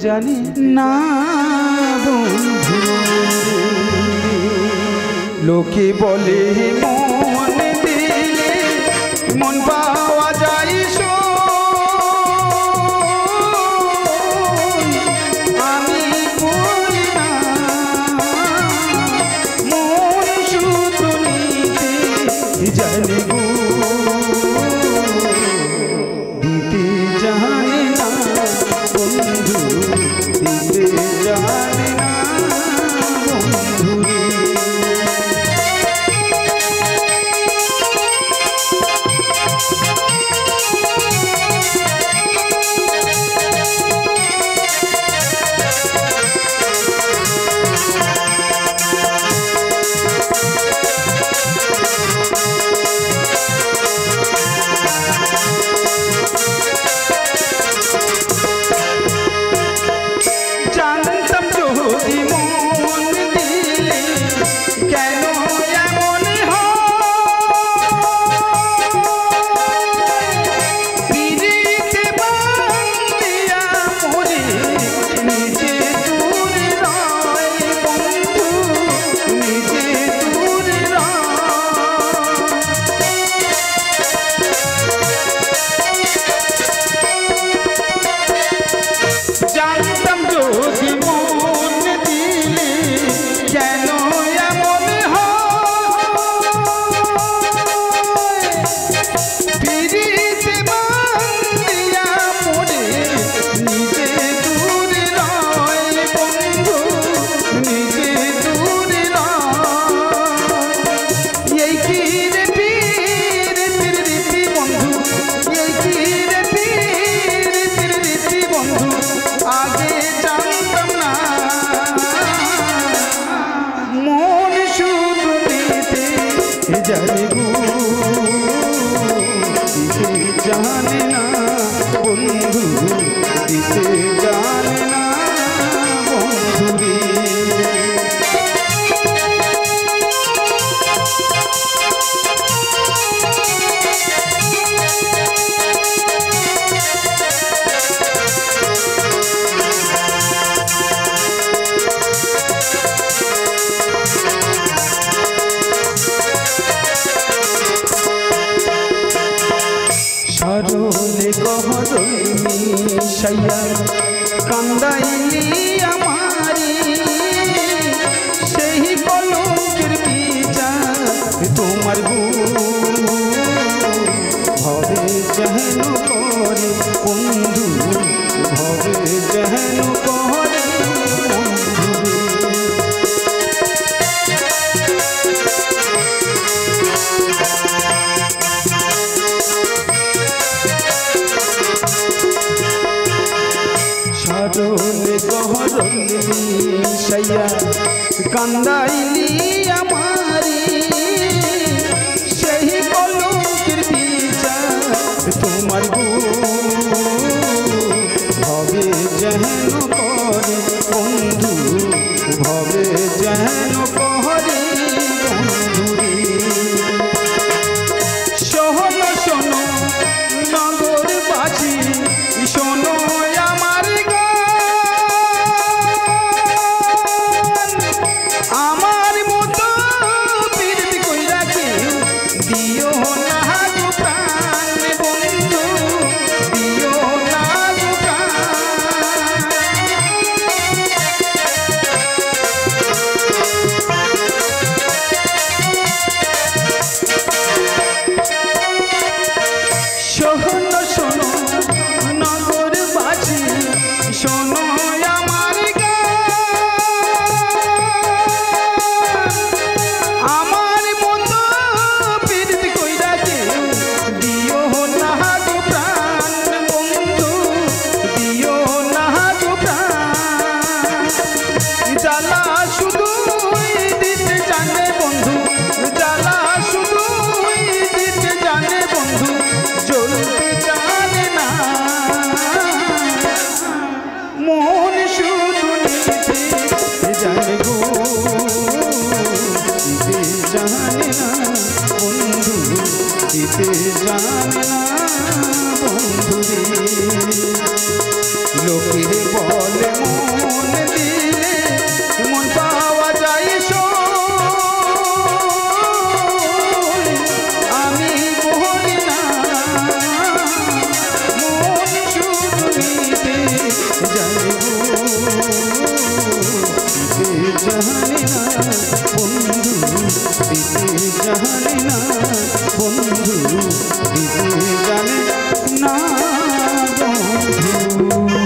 জানি না বন্ধু, লোকে বলে মন দিলে মন পাওয়া যায়, আমি বলি না মন শুধু নিতে জানে গো, দিতে জানে না বন্ধু, দিতে জানে না বন্ধু রে। জানতাম যদি মন দিলে কেন এমন পিরিতে বান্ধিয়া মরে নিজে দূরে রয় বন্ধু, নিজে দূরে জানতাম যদি মন দিলে কেন এমন পিরিতে বান্ধিয়া মরে নিজে দূরে রয় বন্ধু, নিজে দূরে রয়। এই কি রে পীর রীতি বন্ধু, এই কি রে পীর রীতি বন্ধু, আগে জানতাম না মন শুধু দিতে জানে গো, দিতে জানে না বন্ধু, দিতে জানে না বন্ধু রে। সরলে গহরে মিশাইয়া কান্দাইলি আমারি, সেই কলঙ্কের বিচার তোমার গো ভবে যেন করে বন্ধু, ভবে যেন করে বন্ধু রে। সরলে গহরে মিশাইয়া কান্দাইলি আমারি, সেই কলঙ্কের বিচার তোমার গো ভবে যেন করে বন্ধু, ভবে যেন করে বন্ধু রে। শোনো শোনো নগরবাসী, শোনো আমার আমার মতো পীড়িত কইরা কেউ দিও না গো প্রাণ বন্ধু, দিও না গো প্রাণ। লোকে বলে মন দিলে মন পাওয়া যায় আমি বলি না মন শুধু নিতে যাইব জানি না বন্ধু দিতে জানি না বন্ধু দিতে জানি না বন্ধু।